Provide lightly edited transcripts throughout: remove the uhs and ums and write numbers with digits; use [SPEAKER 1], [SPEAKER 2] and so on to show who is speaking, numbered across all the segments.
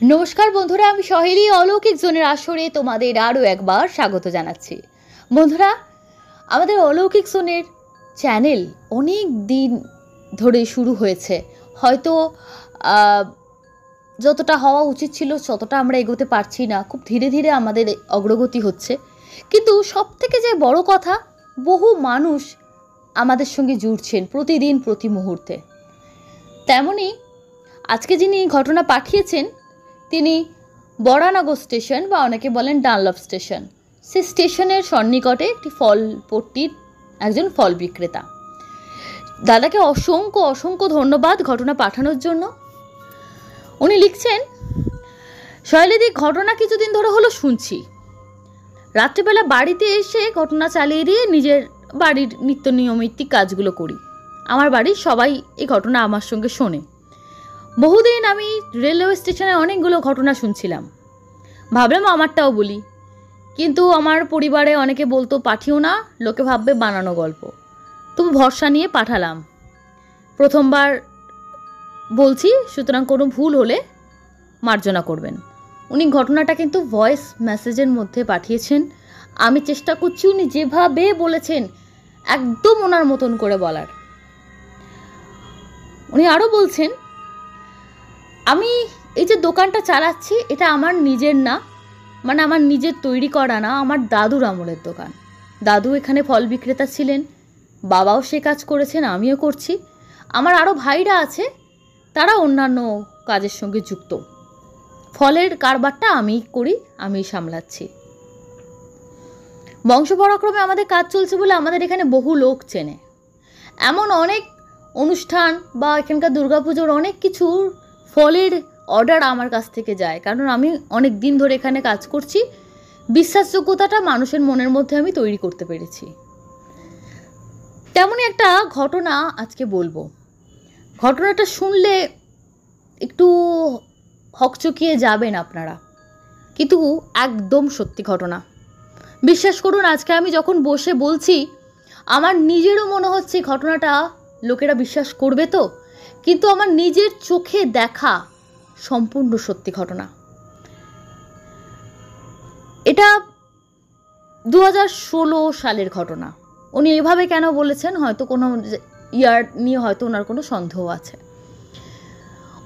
[SPEAKER 1] नमस्कार बंधुरा आमी सहेली अलौकिक जोनेर आसरे तोमादेर आरो एकबार स्वागत जानाच्छि। बंधुरा आमादेर अलौकिक जोनेर चैनल अनेक दिन धरे शुरू हयेछे, हयतो যতটা হওয়া উচিত ছিল ততটা আমরা এগোতে পারছি না, খুব ধীরে ধীরে আমাদের অগ্রগতি হচ্ছে। কিন্তু সবথেকে যে বড় কথা, বহু মানুষ আমাদের সঙ্গে জুড়ছেন প্রতিদিন প্রতি মুহূর্তে। তেমনি আজকে যিনি ঘটনা পাঠিয়েছেন তিনি বরানগর স্টেশন বা অনেকে বলেন ডানলপ স্টেশন, সেই স্টেশনের সন্নিকটে একটি ফলপট্টির একজন ফল বিক্রেতা। দাদাকে অসংখ্য অসংখ্য ধন্যবাদ ঘটনা পাঠানোর জন্য। উনি লিখছেন, শৈলীদি ঘটনা কিছুদিন ধরে হলো শুনছি। রাত্রিবেলা বাড়িতে এসে ঘটনা চালিয়ে দিয়ে নিজের বাড়ির নিত্য নিয়মিত কাজগুলো করি। আমার বাড়ির সবাই এই ঘটনা আমার সঙ্গে শোনে। বহুদিন আমি রেলওয়ে স্টেশনে অনেকগুলো ঘটনা শুনছিলাম, ভাবলাম আমারটাও বলি, কিন্তু আমার পরিবারে অনেকে বলতো পাঠিও না, লোকে ভাববে বানানো গল্প। তবু ভরসা নিয়ে পাঠালাম। প্রথমবার বলছি, সুতরাং কোনো ভুল হলে মার্জনা করবেন। উনি ঘটনাটা কিন্তু ভয়েস মেসেজের মধ্যে পাঠিয়েছেন। আমি চেষ্টা করছি উনি যেভাবে বলেছেন একদম ওনার মতন করে বলার। উনি আরও বলছেন, আমি এই যে দোকানটা চালাচ্ছি এটা আমার নিজের না, মানে আমার নিজের তৈরি করা না, আমার দাদুর আমলের দোকান। দাদু এখানে ফল বিক্রেতা ছিলেন, বাবাও সে কাজ করেছেন, আমিও করছি। আমার আরও ভাইরা আছে, তারা অন্যান্য কাজের সঙ্গে যুক্ত। ফলের কারবারটা আমি করি, আমি সামলাচ্ছি। বংশপরাক্রমে আমাদের কাজ চলছে বলে আমাদের এখানে বহু লোক চেনে। এমন অনেক অনুষ্ঠান বা এখানকার দুর্গাপুজোর অনেক কিছুর ফলের অর্ডার আমার কাছ থেকে যায়, কারণ আমি অনেক দিন ধরে এখানে কাজ করছি। বিশ্বাসযোগ্যতাটা মানুষের মনের মধ্যে আমি তৈরি করতে পেরেছি। তেমনই একটা ঘটনা আজকে বলবো। ঘটনাটা শুনলে একটু হকচকিয়ে যাবেন আপনারা, কিন্তু একদম সত্যি ঘটনা। বিশ্বাস করুন, আজকে আমি যখন বসে বলছি আমার নিজেরও মনে হচ্ছে ঘটনাটা লোকেরা বিশ্বাস করবে তো, কিন্তু আমার নিজের চোখে দেখা সম্পূর্ণ সত্যি ঘটনা। এটা 2016 সালের ঘটনা। উনি এভাবে কেন বলেছেন, হয়তো কোনো ইয়ার নিয়ে হয়তো ওনার কোনো সন্দেহ আছে।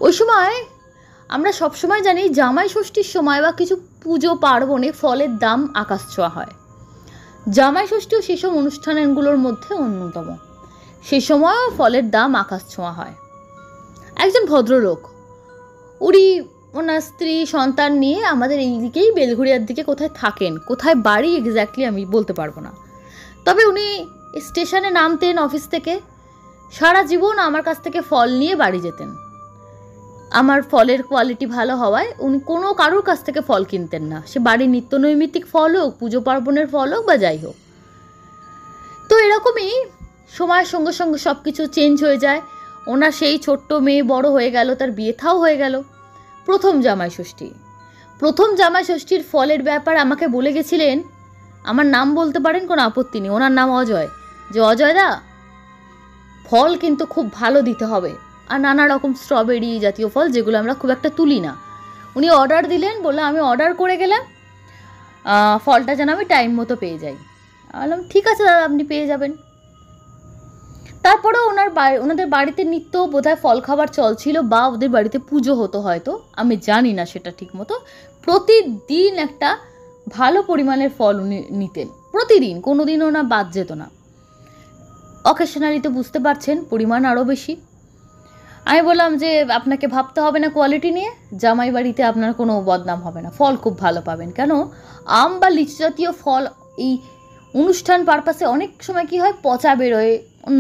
[SPEAKER 1] ওই সময় আমরা সবসময় জানি জামাই ষষ্ঠীর সময় বা কিছু পুজো পার্বণে ফলের দাম আকাশ ছোঁয়া হয়। জামাই ষষ্ঠীও সেসব অনুষ্ঠানগুলোর মধ্যে অন্যতম। সেই সময়ও ফলের দাম আকাশ ছোঁয়া হয়। একজন ভদ্রলোক, উনি ওনার স্ত্রী সন্তান নিয়ে আমাদের এই দিকেই বেলঘড়িয়ার দিকে কোথায় থাকেন, কোথায় বাড়ি এক্স্যাক্টলি আমি বলতে পারবো না। তবে উনি স্টেশনে নামতেন অফিস থেকে, সারা জীবন আমার কাছ থেকে ফল নিয়ে বাড়ি যেতেন। আমার ফলের কোয়ালিটি ভালো হওয়ায় উনি কোনো কারোর কাছ থেকে ফল কিনতেন না, সে বাড়ির নিত্য নৈমিত্তিক ফল হোক, পুজো পার্বণের ফল হোক বা যাই হোক। তো এরকমই সময়ের সঙ্গে সঙ্গে সব কিছু চেঞ্জ হয়ে যায়। ওনার সেই ছোট্ট মেয়ে বড় হয়ে গেল, তার বিয়ে থাও হয়ে গেল। প্রথম জামাই ষষ্ঠীর ফলের ব্যাপার আমাকে বলে গেছিলেন। আমার নাম বলতে পারেন, কোনো আপত্তি নেই। ওনার নাম অজয়। যে অজয় দা, ফল কিন্তু খুব ভালো দিতে হবে, আর নানা রকম স্ট্রবেরি জাতীয় ফল যেগুলো আমরা খুব একটা তুলি না। উনি অর্ডার দিলেন, বললাম আমি অর্ডার করে গেলাম, ফলটা যেন আমি টাইম মতো পেয়ে যাই। বললাম ঠিক আছে দাদা, আপনি পেয়ে যাবেন। তারপরেও ওনাদের বাড়িতে নিত্য বোধহয় ফল খাবার চল ছিল, বা ওদের বাড়িতে পুজো হতো হয়তো, আমি জানি না সেটা ঠিক মতো। প্রতিদিন একটা ভালো পরিমাণের ফল উনি নিতেন, প্রতিদিন, কোনো দিনও না বাদ যেত না। অকেশনালি তো বুঝতে পারছেন পরিমাণ আরও বেশি। আমি বললাম যে আপনাকে ভাবতে হবে না কোয়ালিটি নিয়ে, জামাই বাড়িতে আপনার কোনো বদনাম হবে না, ফল খুব ভালো পাবেন। কেন, আম বা লিচু জাতীয় ফল এই অনুষ্ঠান পারপাসে অনেক সময় কি হয়, পচা বেরোয়,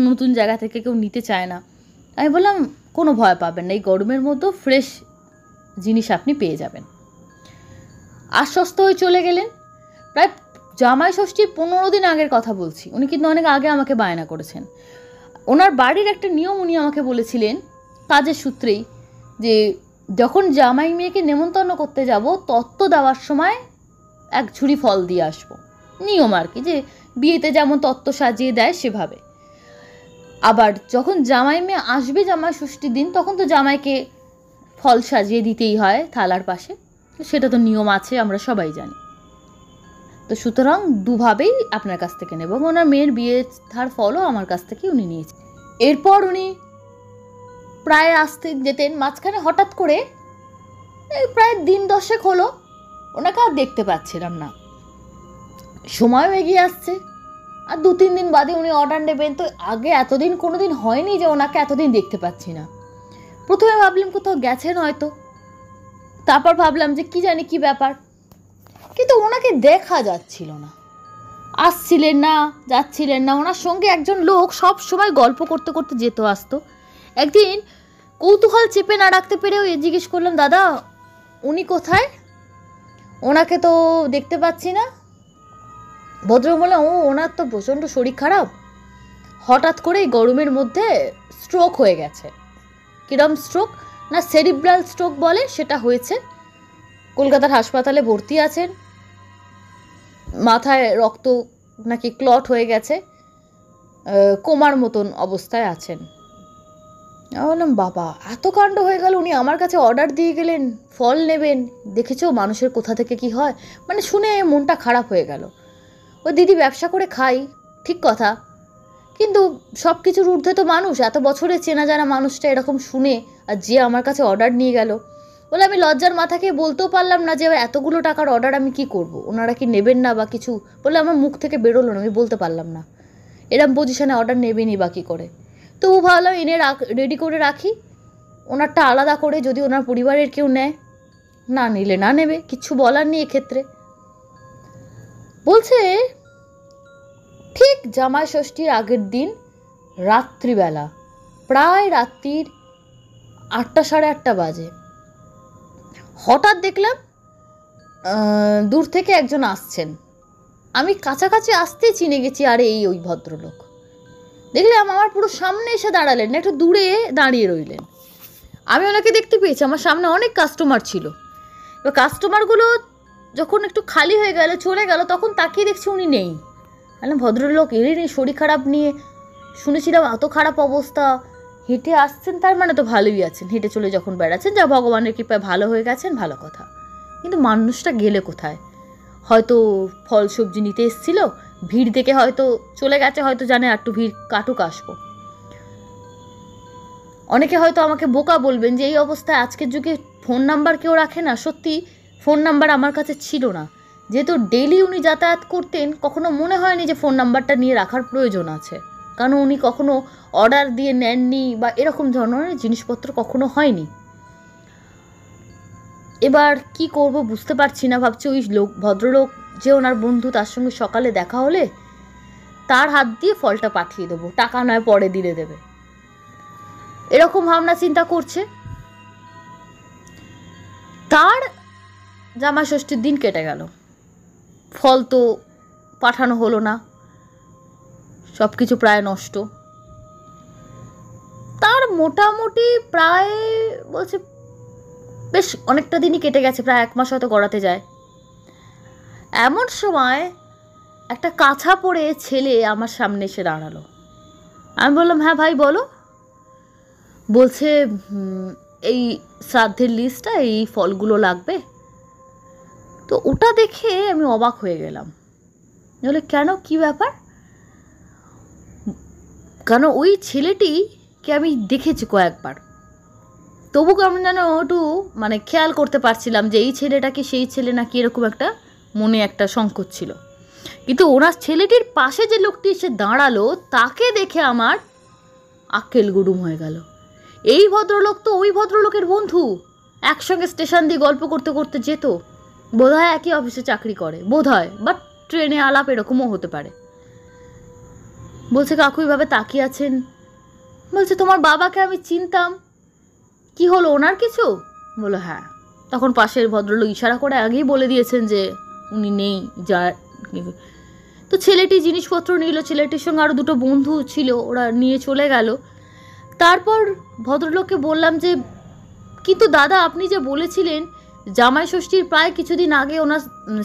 [SPEAKER 1] নতুন জায়গা থেকে কেউ নিতে চায় না। আমি বললাম কোনো ভয় পাবেন না, এই গরমের মধ্যে ফ্রেশ জিনিস আপনি পেয়ে যাবেন। আশ্বস্ত হয়ে চলে গেলেন। প্রায় জামাই ষষ্ঠীর 15 দিন আগের কথা বলছি, উনি কিন্তু অনেক আগে আমাকে বায়না করেছেন। ওনার বাড়ির একটা নিয়ম উনি আমাকে বলেছিলেন কাজের সূত্রেই, যে যখন জামাই মেয়েকে নেমন্তন্ন করতে যাব তত্ত্ব দেওয়ার সময় এক ঝুড়ি ফল দিয়ে আসবো। নিয়ম আর কি, যে বিয়েতে যেমন তত্ত্ব সাজিয়ে দেয় সেভাবে। আবার যখন জামাই মেয়ে আসবে জামাই ষষ্ঠীর দিন, তখন তো জামাইকে ফল সাজিয়ে দিতেই হয় থালার পাশে, সেটা তো নিয়ম আছে, আমরা সবাই জানি। তো সুতরাং দুভাবেই আপনার কাছ থেকে নেব। ওনার মেয়ের বিয়ে তার ফলও আমার কাছ থেকে উনি নিয়েছেন। এরপর উনি প্রায় আসতে যেতেন, মাঝখানে হঠাৎ করে প্রায় দিন 10 হলো ওনাকে আর দেখতে পাচ্ছিলাম না। সময়ও এগিয়ে আসছে, আর 2-3 দিন বাদে উনি অর্ডার নেবেন। তো আগে এতদিন কোনোদিন হয়নি যে ওনাকে এতদিন দেখতে পাচ্ছি না। প্রথমে ভাবলাম কোথাও গেছেন হয়তো, তারপর ভাবলাম যে কি জানি কি ব্যাপার, কিন্তু ওনাকে দেখা যাচ্ছিল না, আসছিলেন না, যাচ্ছিলেন না। ওনার সঙ্গে একজন লোক সব সময় গল্প করতে করতে যেত আসতো। একদিন কৌতূহল চেপে না রাখতে পেরেও জিজ্ঞেস করলাম, দাদা উনি কোথায়, ওনাকে তো দেখতে পাচ্ছি না। ভদ্র বললাম, ওনার তো প্রচণ্ড শরীর খারাপ, হঠাৎ করে গরমের মধ্যে স্ট্রোক হয়ে গেছে। কিরম স্ট্রোক না, সেরিব্রাল স্ট্রোক বলে, সেটা হয়েছে। কলকাতার হাসপাতালে ভর্তি আছেন, মাথায় রক্ত নাকি ক্লট হয়ে গেছে, কোমার মতন অবস্থায় আছেন। বললাম, বাবা এত কাণ্ড হয়ে গেল, উনি আমার কাছে অর্ডার দিয়ে গেলেন ফল নেবেন। দেখেছো মানুষের কোথা থেকে কি হয়, মানে শুনে মনটা খারাপ হয়ে গেল। ওই দিদি ব্যবসা করে খাই, ঠিক কথা, কিন্তু সব কিছুর ঊর্ধ্বে তো মানুষ। এত বছরে চেনা জানা মানুষটা এরকম শুনে, আর যে আমার কাছে অর্ডার নিয়ে গেল, বলে আমি লজ্জার মাথাকে বলতেও পারলাম না যে এতগুলো টাকার অর্ডার আমি কি করব, ওনারা কি নেবেন না বা কিছু, বলে আমার মুখ থেকে বেরোলো না, আমি বলতে পারলাম না। এরম পজিশনে অর্ডার নেবেনি বা কী করে। তো ভালো এনে রেডি করে রাখি, ওনারটা আলাদা করে, যদি ওনার পরিবারের কেউ নেয়, না নিলে না নেবে, কিচ্ছু বলার নেই এক্ষেত্রে। বলছে ঠিক জামাই ষষ্ঠীর আগের দিন রাত্রিবেলা, প্রায় রাত্রির 8টা সাড়ে 8টা বাজে, হঠাৎ দেখলাম দূর থেকে একজন আসছেন। আমি কাছাকাছি আসতেই চিনে গেছি, আরে এই ওই ভদ্রলোক। দেখলাম আমার পুরো সামনে এসে দাঁড়ালেন না, একটু দূরে দাঁড়িয়ে রইলেন। আমি ওনাকে দেখতে পেয়েছি, আমার সামনে অনেক কাস্টমার ছিল। এবার কাস্টমারগুলো যখন একটু খালি হয়ে গেল, চলে গেল, তখন তাকিয়ে দেখছি উনি নেই। বললাম, ভদ্রলোক এলেনই শরীর খারাপ নিয়ে, শুনেছিলাম এত খারাপ অবস্থা, হেঁটে আসছেন, তার মানে তো ভালোই আছেন, হেঁটে চলে যখন বেড়াচ্ছেন, যা ভগবানের কৃপায় ভালো হয়ে গেছেন, ভালো কথা। কিন্তু মানুষটা গেলে কোথায়? হয়তো ফল সবজি নিতে এসেছিল, ভিড় দেখে হয়তো চলে গেছে, হয়তো জানে একটু ভিড় কাটুক আসবো। অনেকে হয়তো আমাকে বোকা বলবেন যে এই অবস্থায় আজকের যুগে ফোন নাম্বার কেউ রাখে না। সত্যি ফোন নাম্বার আমার কাছে ছিল না, যেহেতু ডেলি উনি যাতায়াত করতেন, কখনো মনে হয়নি যে ফোন নাম্বারটা নিয়ে রাখার প্রয়োজন আছে, কারণ উনি কখনো অর্ডার দিয়ে নেননি বা এরকম ধরনের জিনিসপত্র কখনো হয়নি। এবার কি করব বুঝতে পারছি না, ভাবছি ওই ভদ্রলোক যে ওনার বন্ধু, তার সঙ্গে সকালে দেখা হলে তার হাত দিয়ে ফলটা পাঠিয়ে দেবো, টাকা নয় পরে দিলে দেবে, এরকম ভাবনা চিন্তা করছে। তার জামাই ষষ্ঠীর দিন কেটে গেল, ফল তো পাঠানো হলো না, সব কিছু প্রায় নষ্ট। তার মোটামুটি প্রায় বলছে বেশ অনেকটা দিনই কেটে গেছে, প্রায় 1 মাস হয়তো গড়াতে যায়। এমন সময় একটা কাছা পরে ছেলে আমার সামনে এসে দাঁড়ালো। আমি বললাম, হ্যাঁ ভাই বলো। বলছে এই শ্রাদ্ধের লিস্টটা, এই ফলগুলো লাগবে। তো ওটা দেখে আমি অবাক হয়ে গেলাম, বলে কেন, কি ব্যাপার? কেন ওই ছেলেটিকে আমি দেখেছি কয়েকবার, তবু কেমন যেন একটু মানে খেয়াল করতে পারছিলাম যে এই ছেলেটা কি সেই ছেলে নাকি, এরকম একটা মনে একটা সংকোচ ছিল। কিন্তু ওনার ছেলেটির পাশে যে লোকটি এসে দাঁড়ালো, তাকে দেখে আমার আক্কেল গুডুম হয়ে গেল। এই ভদ্রলোক তো ওই ভদ্রলোকের বন্ধু, একসঙ্গে স্টেশন দিয়ে গল্প করতে করতে যেত, বোধহয় একই অফিসে চাকরি করে বোধহয়, বাট ট্রেনে আলাপ এরকমও হতে পারে। বলছে কাকু এইভাবে তাকিয়ে আছেন, বলছে তোমার বাবাকে আমি চিনতাম, কি হলো ওনার কিছু? বলো হ্যাঁ। তখন পাশের ভদ্রলোক ইশারা করে আগেই বলে দিয়েছেন যে উনি নেই, যা। তো ছেলেটি জিনিসপত্র নিল, ছেলেটির সঙ্গে আরও 2টো বন্ধু ছিল, ওরা নিয়ে চলে গেল। তারপর ভদ্রলোককে বললাম যে কিন্তু দাদা আপনি যে বলেছিলেন জামাই ষষ্ঠীর প্রায় কিছুদিন আগে ওনার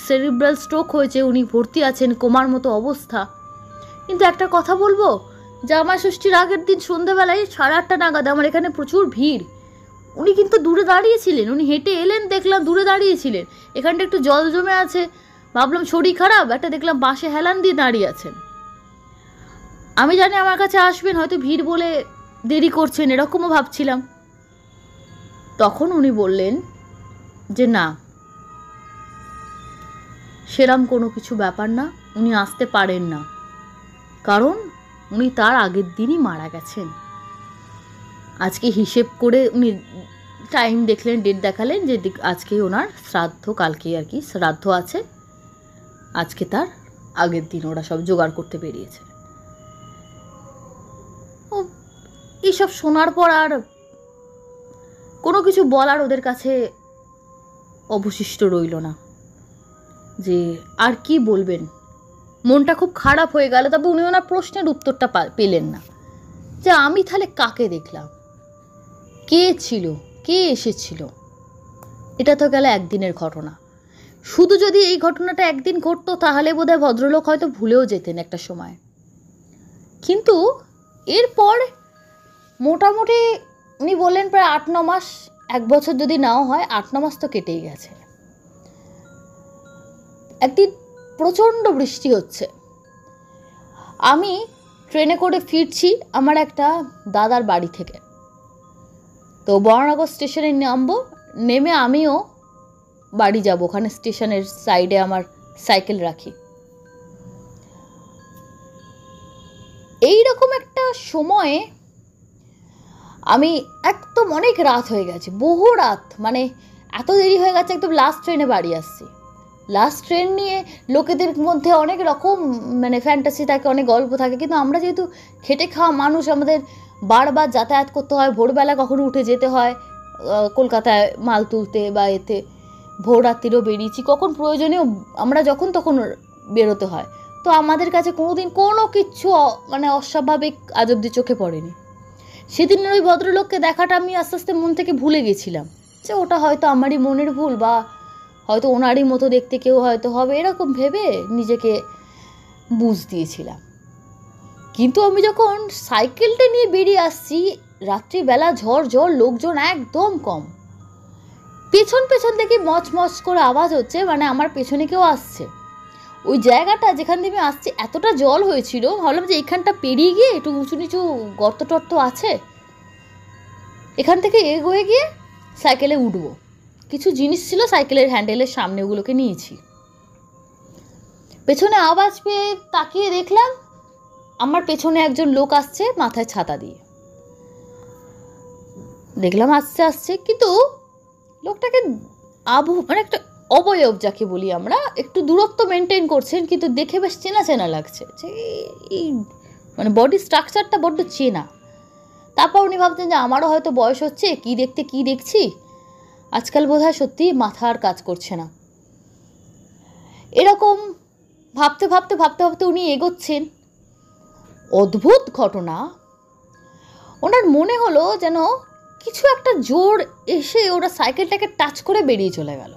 [SPEAKER 1] সেরিব্রাল স্ট্রোক হয়েছে, উনি ভর্তি আছেন, কোমার মতো অবস্থা, কিন্তু একটা কথা বলবো, জামাই ষষ্ঠীর আগের দিন সন্ধ্যাবেলায় 8:30 নাগাদ আমার এখানে প্রচুর ভিড়, উনি কিন্তু দূরে দাঁড়িয়েছিলেন, উনি হেঁটে এলেন, দেখলাম দূরে দাঁড়িয়েছিলেন। এখানটা একটু জল জমে আছে, ভাবলাম শরীর খারাপ, একটা দেখলাম বাসে হেলান দিয়ে দাঁড়িয়ে আছেন। আমি জানি আমার কাছে আসবেন, হয়তো ভিড় বলে দেরি করছেন, এরকমও ভাবছিলাম। তখন উনি বললেন যে না, সেরম কোনো কিছু ব্যাপার না, উনি আসতে পারেন না, কারণ উনি তার আগের দিনই মারা গেছেন। আজকে হিসেব করে উনি টাইম দেখলেন, ডেট দেখালেন যে আজকেই ওনার শ্রাদ্ধ, কালকেই আর কি শ্রাদ্ধ আছে, আজকে তার আগের দিন ওরা সব জোগাড় করতে বেরিয়েছে। ও এইসব শোনার পর আর কোনো কিছু বলার ওদের কাছে অবশিষ্ট রইল না, যে আর কি বলবেন। মনটা খুব খারাপ হয়ে গেল। তবে উনি ওনার প্রশ্নের উত্তরটা পেলেন না, যে আমি তাহলে কাকে দেখলাম, কে ছিল, কে এসেছিল। এটা তো গেল একদিনের ঘটনা। শুধু যদি এই ঘটনাটা একদিন ঘটতো তাহলে বোধহয় ভদ্রলোক হয়তো ভুলেও যেতেন একটা সময়। কিন্তু এরপর মোটামুটি উনি বললেন প্রায় 8-9 মাস, 1 বছর যদি নাও হয়, 8-9 মাস তো কেটেই গেছে। একদিন প্রচণ্ড বৃষ্টি হচ্ছে, আমি ট্রেনে করে ফিরছি আমার একটা দাদার বাড়ি থেকে। তো বরানগর স্টেশনে নামবো, নেমে আমিও বাড়ি যাব। ওখানে স্টেশনের সাইডে আমার সাইকেল রাখি। এই রকম একটা সময়ে আমি একদম অনেক রাত হয়ে গেছে, বহু রাত, মানে এত দেরি হয়ে গেছে, একদম লাস্ট ট্রেনে বাড়ি আসছি। লাস্ট ট্রেন নিয়ে লোকেদের মধ্যে অনেক রকম মানে ফ্যান্টাসি থাকে, অনেক গল্প থাকে, কিন্তু আমরা যেহেতু খেটে খাওয়া মানুষ, আমাদের বারবার যাতায়াত করতে হয়, ভোরবেলা কখনো উঠে যেতে হয় কলকাতায় মাল তুলতে বা এতে, ভোর রাত্রিরও বেরিয়েছি, কখন প্রয়োজনীয় আমরা যখন তখন বেরোতে হয়। তো আমাদের কাছে কোনোদিন কোনো কিচ্ছু মানে অস্বাভাবিক আজ অব্দি চোখে পড়েনি। সেদিনের ওই ভদ্রলোককে দেখাটা আমি আস্তে আস্তে মন থেকে ভুলে গেছিলাম, যে ওটা হয়তো আমারই মনের ভুল, বা হয়তো ওনারই মতো দেখতে কেউ হয়তো হবে, এরকম ভেবে নিজেকে বুঝ দিয়েছিলাম। কিন্তু আমি যখন সাইকেলটা নিয়ে বেরিয়ে আসছি, রাত্রিবেলা, ঝড় ঝড়, লোকজন একদম কম, পেছন পেছন থেকে মচ করে আওয়াজ হচ্ছে, মানে আমার পেছনে কেউ আসছে। ওই জায়গাটা যেখান থেকে আমি আসছি এতটা জল হয়েছিল, ভাবলাম যে এখানটা পেরিয়ে গিয়ে একটু উঁচু নিচু গর্ত টর্ত আছে, এখান থেকে এগোয়ে গিয়ে সাইকেলে উঠবো। কিছু জিনিস ছিল সাইকেলের হ্যান্ডেলের সামনে, ওগুলোকে নিয়েছি। পেছনে আওয়াজ পেয়ে তাকিয়ে দেখলাম আমার পেছনে একজন লোক আসছে মাথায় ছাতা দিয়ে। দেখলাম আসছে আসছে, কিন্তু লোকটাকে মানে একটা অবয়ব যাকে বলি আমরা, একটু দূরত্ব মেনটেন করছেন, কিন্তু দেখে বেশ চেনা চেনা লাগছে, যে এই মানে বডি স্ট্রাকচারটা বড্ড চেনা। তারপর উনি ভাবছেন যে আমারও হয়তো বয়স হচ্ছে, কি দেখতে কি দেখছি, আজকাল বোধহয় সত্যি মাথা আর কাজ করছে না। এরকম ভাবতে ভাবতে ভাবতে ভাবতে উনি এগোচ্ছেন। অদ্ভুত ঘটনা, ওনার মনে হলো যেন কিছু একটা জোর এসে ওরা সাইকেলটাকে টাচ করে বেরিয়ে চলে গেল।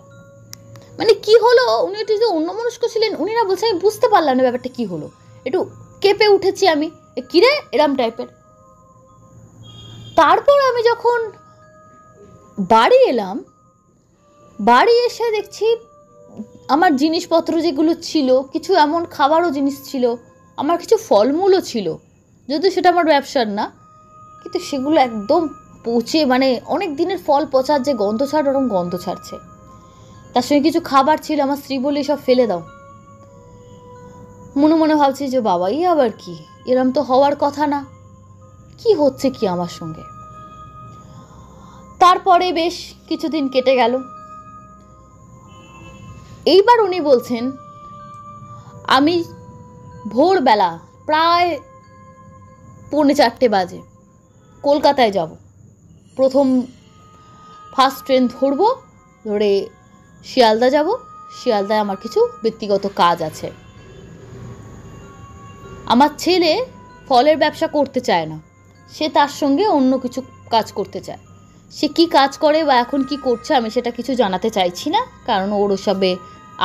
[SPEAKER 1] মানে কি হলো, উনি একটু যে অন্যমনস্ক ছিলেন, উনি না বলছে, আমি বুঝতে পারলাম না ব্যাপারটা কি হলো, একটু কেঁপে উঠেছি আমি, কিরে এরম টাইপের। তারপর আমি যখন বাড়ি এলাম, বাড়ি এসে দেখছি আমার জিনিসপত্র যেগুলো ছিল, কিছু এমন খাবারও জিনিস ছিল, আমার কিছু ফলমূলও ছিল, যদিও সেটা আমার ব্যবসার না, কিন্তু সেগুলো একদম পচে, মানে অনেক দিনের ফল পচার যে গন্ধ ছাড়, ওরকম গন্ধ ছাড়ছে। তার সঙ্গে কিছু খাবার ছিল, আমার স্ত্রী বলে সব ফেলে দাও। মনে মনে ভাবছি যে বাবা, ই আবার কি, এরম তো হওয়ার কথা না, কি হচ্ছে কি আমার সঙ্গে। তারপরে বেশ কিছুদিন কেটে গেল। এইবার উনি বলছেন আমি ভোরবেলা প্রায় 3:45 বাজে কলকাতায় যাব, ফার্স্ট ট্রেন ধরবো, ধরে শিয়ালদা যাব, শিয়ালদায় আমার কিছু ব্যক্তিগত কাজ আছে। আমার ছেলে ফলের ব্যবসা করতে চায় না, সে তার সঙ্গে অন্য কিছু কাজ করতে চায়। সে কি কাজ করে বা এখন কি করছে আমি সেটা কিছু জানাতে চাইছি না, কারণ ওর ওসবে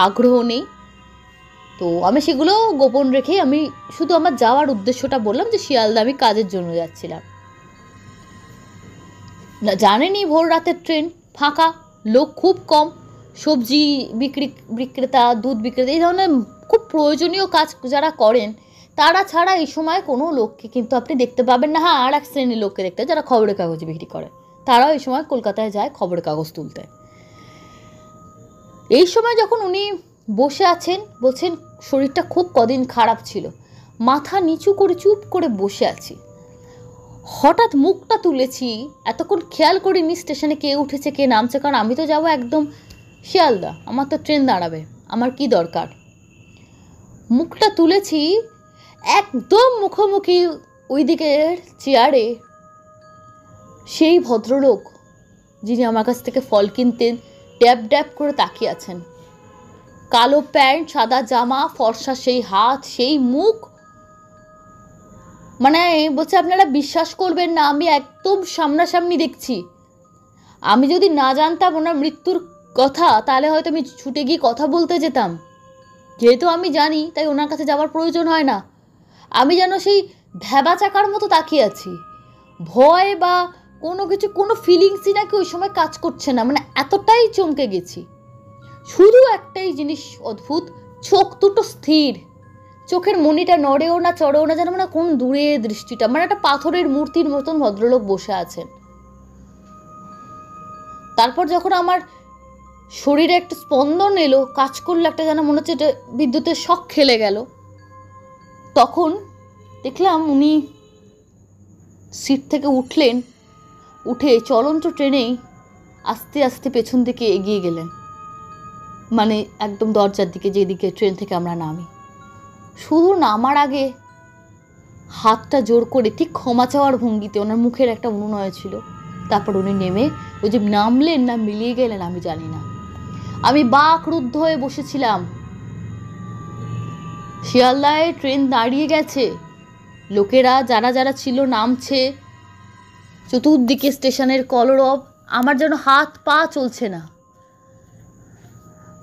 [SPEAKER 1] আগ্রহ নেই। তো আমি সেগুলো গোপন রেখেই আমি শুধু আমার যাওয়ার উদ্দেশ্যটা বললাম, যে শিয়ালদা আমি কাজের জন্য যাচ্ছিলাম। না, জানেনই ভোর রাতের ট্রেন, ফাঁকা, লোক খুব কম, সবজি বিক্রেতা, দুধ বিক্রেতা, এই ধরনের খুব প্রয়োজনীয় কাজ যারা করেন তারা ছাড়া এই সময় কোনো লোককে কিন্তু আপনি দেখতে পাবেন না। হ্যাঁ, আর এক শ্রেণীর লোককে দেখতে, যারা খবরের কাগজ বিক্রি করে, তারাও এই সময় কলকাতায় যায় খবরের কাগজ তুলতে। এই সময় যখন উনি বসে আছেন, বলছেন শরীরটা খুব কদিন খারাপ ছিল, মাথা নিচু করে চুপ করে বসে আছি, হঠাৎ মুখটা তুলেছি, এতক্ষণ খেয়াল করিনি স্টেশনে কে উঠেছে কে নামছে, কারণ আমি তো যাব একদম শিয়ালদা, আমার তো ট্রেন দাঁড়াবে, আমার কি দরকার। মুখটা তুলেছি, একদম মুখোমুখি ওই দিকের চেয়ারে সেই ভদ্রলোক যিনি আমার কাছ থেকে ফল কিনতেন ড্যাব ড্যাব করে তাকিয়ে আছেন। কালো প্যান্ট, সাদা জামা, ফর্সা সেই হাত, সেই মুখ, মানে বলছে আপনারা বিশ্বাস করবেন না, আমি একদম সামনাসামনি দেখছি। আমি যদি না জানতাম ওনার মৃত্যুর কথা, তাহলে হয়তো আমি ছুটে গিয়ে কথা বলতে যেতাম। যেহেতু আমি জানি, তাই ওনার কাছে যাওয়ার প্রয়োজন হয় না। আমি যেন সেই ভ্যাবা চাকার মতো তাকিয়ে আছি, ভয় বা কোনো কিছু, কোনো ফিলিংসই নাকি ওই সময় কাজ করছে না, মানে এতটাই চমকে গেছি। শুধু একটাই জিনিস অদ্ভুত, চোখ দুটো স্থির, চোখের মনিটা নড়েও না চড়েও না, যেন মানে কোন দূরে দৃষ্টিটা, মানে একটা পাথরের মূর্তির মতন ভদ্রলোক বসে আছেন। তারপর যখন আমার শরীরে একটা স্পন্দন এলো, কাজ করলো, একটা যেন মনে হচ্ছে বিদ্যুতের শক খেলে গেল, তখন দেখলাম উনি সিট থেকে উঠলেন, উঠে চলন্ত ট্রেনেই আস্তে আস্তে পেছন দিকে এগিয়ে গেলেন, মানে একদম দরজার দিকে, যেদিকে ট্রেন থেকে আমরা নামি। শুধু নামার আগে হাতটা জোর করে ঠিক ক্ষমা চাওয়ার ভঙ্গিতে, ওনার মুখের একটা অনুনয় ছিল। তারপর উনি নেমে ওই যে নামলেন না মিলিয়ে গেলেন আমি জানি না। আমি বাকরুদ্ধ হয়ে বসেছিলাম। শিয়ালদায় ট্রেন দাঁড়িয়ে গেছে, লোকেরা যারা যারা ছিল নামছে, চতুর্দিকে স্টেশনের কলরব, আমার যেন হাত পা চলছে না।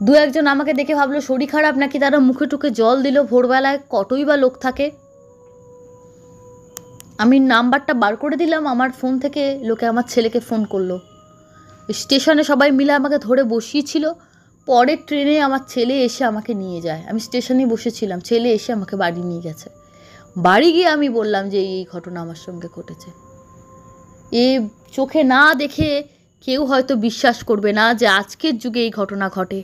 [SPEAKER 1] দু একজন আমাকে দেখে ভাবলো শরীর খারাপ নাকি, তারা মুখে টুকে জল দিল। ভোরবেলায় কতই বা লোক থাকে। আমি নাম্বারটা বার করে দিলাম আমার ফোন থেকে, লোকে আমার ছেলেকে ফোন করলো। স্টেশনে সবাই মিলে আমাকে ধরে বসিয়েছিল। পরের ট্রেনে আমার ছেলে এসে আমাকে নিয়ে যায়। আমি স্টেশনে বসেছিলাম, ছেলে এসে আমাকে বাড়ি নিয়ে গেছে। বাড়ি গিয়ে আমি বললাম যে এই ঘটনা আমার সঙ্গে ঘটেছে। এ চোখে না দেখে কেউ হয়তো বিশ্বাস করবে না যে আজকের যুগে এই ঘটনা ঘটে।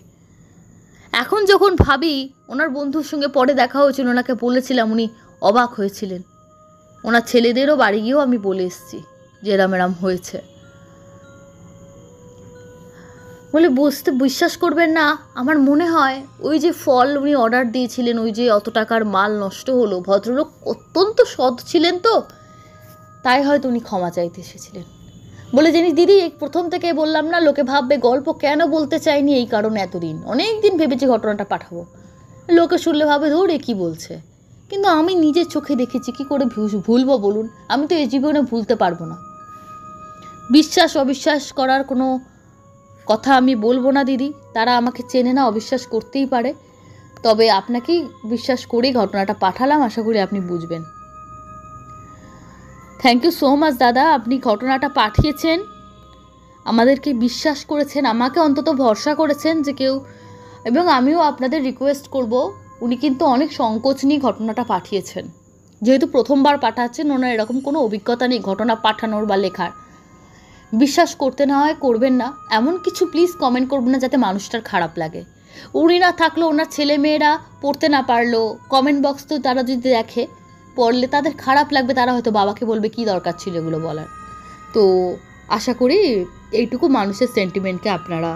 [SPEAKER 1] এখন যখন ভাবি, ওনার বন্ধুর সঙ্গে পরে দেখা হয়েছিল, ওনাকে বলেছিলাম, উনি অবাক হয়েছিলেন। ওনার ছেলেদেরও বাড়ি গিয়েও আমি বলে এসেছি যে এরম এরম হয়েছে। বলে বিশ্বাস করবেন না, আমার মনে হয় ওই যে ফল উনি অর্ডার দিয়েছিলেন, ওই যে অত টাকার মাল নষ্ট হলো, ভদ্রলোক অত্যন্ত সৎ ছিলেন তো, তাই হয়তো উনি ক্ষমা চাইতে এসেছিলেন। বলে জানিস দিদি, প্রথম থেকে বললাম না, লোকে ভাববে গল্প কেন বলতে চাইনি, এই কারণে এতদিন অনেক দিন ভেবেছি ঘটনাটা পাঠাবো। লোকে শুনলে ভাবে ধরে কি বলছে, কিন্তু আমি নিজের চোখে দেখেছি, কি করে ভুলবো বলুন? আমি তো এই জীবনে ভুলতে পারবো না। বিশ্বাস অবিশ্বাস করার কোনো কথা আমি বলবো না দিদি, তারা আমাকে চেনে না, অবিশ্বাস করতেই পারে। তবে আপনাকেই বিশ্বাস করেই ঘটনাটা পাঠালাম, আশা করি আপনি বুঝবেন। থ্যাংক ইউ সো মাচ দাদা, আপনি ঘটনাটা পাঠিয়েছেন, আমাদেরকে বিশ্বাস করেছেন, আমাকে অন্তত ভরসা করেছেন যে কেউ। এবং আমিও আপনাদের রিকোয়েস্ট করব, উনি কিন্তু অনেক সংকোচ নিয়ে ঘটনাটা পাঠিয়েছেন, যেহেতু প্রথমবার পাঠাচ্ছেন, ওনার এরকম কোনো অভিজ্ঞতা নেই ঘটনা পাঠানোর বা লেখার। বিশ্বাস করতে না হয় করবেন না, এমন কিছু প্লিজ কমেন্ট করবেন না যাতে মানুষটার খারাপ লাগে। উনি না থাকলেও ওনার ছেলে মেয়েরা পড়তে না পারলো, কমেন্ট বক্স তো তারা যদি দেখে, পড়লে তাদের খারাপ লাগবে, তারা হয়তো বাবাকে বলবে কি দরকার ছিল এগুলো বলার। তো আশা করি এইটুকু মানুষের সেন্টিমেন্টকে আপনারা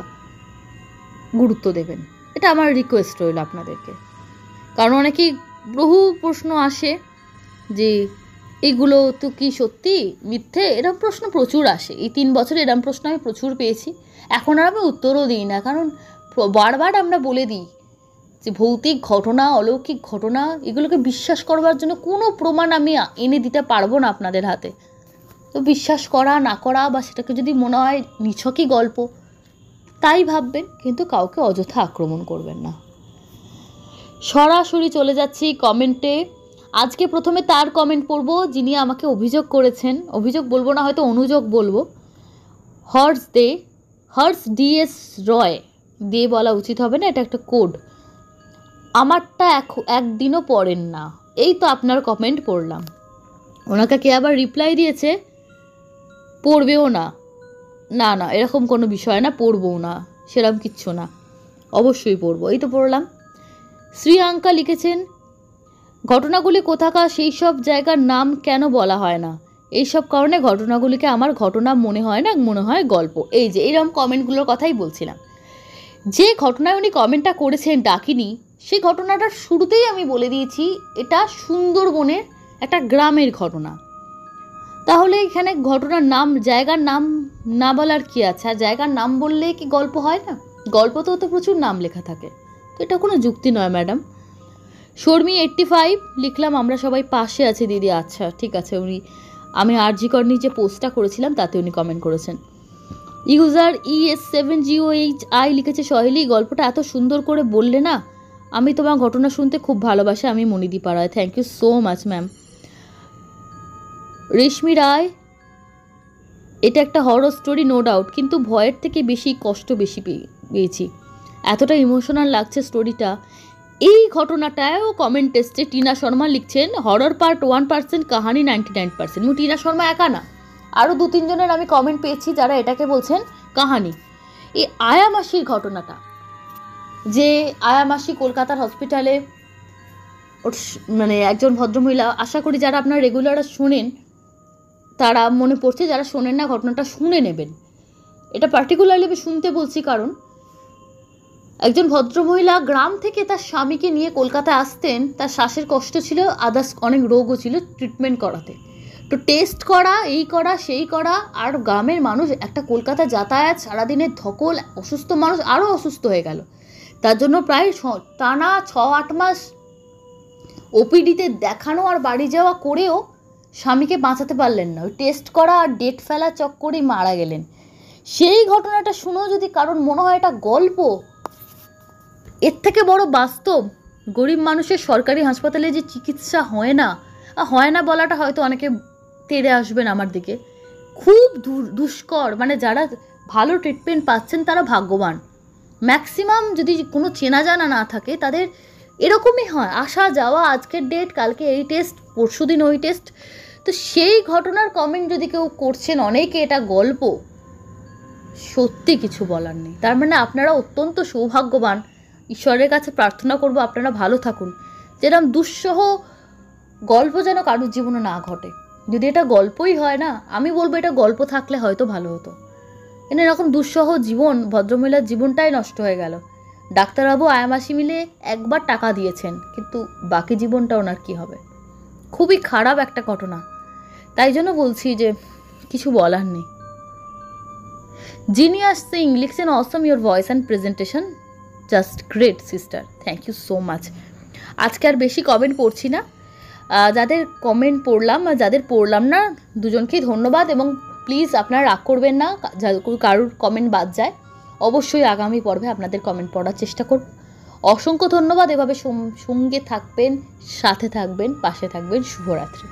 [SPEAKER 1] গুরুত্ব দেবেন, এটা আমার রিকোয়েস্ট রইল আপনাদেরকে। কারণ অনেকেই বহু প্রশ্ন আসে যে এইগুলো তো কি সত্যি মিথ্যে, এরকম প্রশ্ন প্রচুর আসে। এই 3 বছরে এরকম প্রশ্ন আমি প্রচুর পেয়েছি। এখন আর আমি উত্তরও দিই না, কারণ বারবার আমরা বলে দিই যে ভৌতিক ঘটনা, অলৌকিক ঘটনা, এগুলোকে বিশ্বাস করবার জন্য কোনো প্রমাণ আমি এনে দিতে পারবো না আপনাদের হাতে। তো বিশ্বাস করা না করা, বা সেটাকে যদি মনে হয় নিছকই গল্প তাই ভাববেন, কিন্তু কাউকে অযথা আক্রমণ করবেন না। সরাসরি চলে যাচ্ছি কমেন্টে। আজকে প্রথমে তার কমেন্ট পড়ব যিনি আমাকে অভিযোগ করেছেন, অভিযোগ বলবো না, হয়তো অনুযোগ বলবো। হর্স ডিএস রয় দিয়ে বলা উচিত হবে না, এটা একটা কোড। আমারটা একদিনও পড়েন না, এই তো আপনার কমেন্ট পড়লাম। ওনাকে কে আবার রিপ্লাই দিয়েছে পড়বেও না, না না এরকম কোনো বিষয় না, পড়বও না, সেরকম কিচ্ছু না, অবশ্যই পড়বো, এই তো পড়লাম। শ্রীয়াঙ্কা লিখেছেন ঘটনাগুলি কোথাকার সেই সব জায়গার নাম কেন বলা হয় না, এইসব কারণে ঘটনাগুলিকে আমার ঘটনা মনে হয় না, মনে হয় গল্প। এই যে এইরকম কমেন্টগুলোর কথাই বলছিলাম। যে ঘটনায় উনি কমেন্টটা করেছেন ডাকিনি, সেই ঘটনাটার শুরুতেই আমি বলে দিয়েছি এটা সুন্দরবনের একটা গ্রামের ঘটনা। তাহলে এখানে ঘটনার নাম, জায়গার নাম না বলার কি আছে? আর জায়গার নাম বললে কি গল্প হয় না? গল্পতেও তো প্রচুর নাম লেখা থাকে, তো এটা কোনো যুক্তি নয় ম্যাডাম। শর্মী 85 লিখলাম আমরা সবাই পাশে আছি দিদি। আচ্ছা ঠিক আছে, আমি আরজি কর নিয়ে যে পোস্টটা করেছিলাম তাতে উনি কমেন্ট করেছেন। ইউজার ES7GOHI লিখেছে সহেলি গল্পটা এত সুন্দর করে বললে না, আমি তোমার ঘটনা শুনতে খুব ভালোবাসি, আমি মনিদি পাড়ায়। Thank you so much ma'am. Reshmi Roy এটা একটা হরর স্টোরি নো ডাউট, কিন্তু ভয়ের থেকে বেশি কষ্ট পেয়েছি, এতটা ইমোশনাল লাগছে স্টোরিটা। এই ঘটনাটাও কমেন্ট টেস্টে টিনা শর্মা লিখছেন হরর পার্ট 1%, কাহানি 99%। টিনা শর্মা একা না, আরও 2-3 জনের আমি কমেন্ট পেয়েছি যারা এটাকে বলছেন কাহানি। এই আয়ামাসির ঘটনাটা, যে আয়ামাসি কলকাতার হসপিটালে মানে একজন ভদ্রমহিলা, আশা করি যারা আপনার রেগুলার শোনেন তারা মনে পড়ছে, যারা শোনেন না ঘটনাটা শুনে নেবেন। এটা পার্টিকুলারলি আমি শুনতে বলছি কারণ একজন ভদ্রমহিলা গ্রাম থেকে তার স্বামীকে নিয়ে কলকাতায় আসতেন, তার শ্বাসের কষ্ট ছিল, আদার্স অনেক রোগও ছিল, ট্রিটমেন্ট করাতে। তো টেস্ট করা, এই করা সেই করা, আর গ্রামের মানুষ একটা কলকাতা যাতায়াত, সারাদিনের ধকল, অসুস্থ মানুষ আরও অসুস্থ হয়ে গেল। তার জন্য প্রায় টানা 6-8 মাস ওপিডিতে দেখানো আর বাড়ি যাওয়া করেও স্বামীকে বাঁচাতে পারলেন না। ওই টেস্ট করা আর ডেট ফেলা চক্করেই মারা গেলেন। সেই ঘটনাটা শুনেও যদি কারণ মনে হয় এটা গল্প, এর থেকে বড় বাস্তব গরিব মানুষের সরকারি হাসপাতালে যে চিকিৎসা হয় না বলাটা হয়তো অনেকে তেড়ে আসবেন আমার দিকে, খুব দুষ্কর, মানে যারা ভালো ট্রিটমেন্ট পাচ্ছেন তারা ভাগ্যবান। ম্যাক্সিমাম যদি কোনো চেনা জানা না থাকে তাদের এরকমই হয়, আসা যাওয়া, আজকের ডেট, কালকে এই টেস্ট, পরশুদিন ওই টেস্ট। তো সেই ঘটনার কমেন্ট যদি কেউ করছেন অনেকে এটা গল্প, সত্যি কিছু বলার নেই। তার মানে আপনারা অত্যন্ত সৌভাগ্যবান। ঈশ্বরের কাছে প্রার্থনা করব আপনারা ভালো থাকুন, যেরকম দুঃসহ গল্প যেন কারোর জীবনে না ঘটে। যদি এটা গল্পই হয় না, আমি বলবো এটা গল্প থাকলে হয়তো ভালো হতো। কিন্তু এরকম দুঃসহ জীবন, ভদ্রমহিলার জীবনটাই নষ্ট হয়ে গেল। ডাক্তারবাবু আয়ামাসি মিলে একবার টাকা দিয়েছেন, কিন্তু বাকি জীবনটা ওনার কী হবে? খুবই খারাপ একটা ঘটনা। তাই জন্য বলছি যে কিছু বলার নেই। জিনিয়াস সিং লিখছেন awesome your voice and presentation, just great sister, thank you so much. আজকে আর বেশি কমেন্ট পড়ছি না, যাদের কমেন্ট পড়লাম আর যাদের পড়লাম না দুজনকেই ধন্যবাদ। এবং প্লিজ আপনারা রাগ করবেন না কারুর কমেন্ট বাদ যায়, অবশ্যই আগামী পর্বে আপনাদের কমেন্ট পড়ার চেষ্টা করব। অসংখ্য ধন্যবাদ, এভাবে সঙ্গে থাকবেন, সাথে থাকবেন, পাশে থাকবেন। শুভরাত্রি।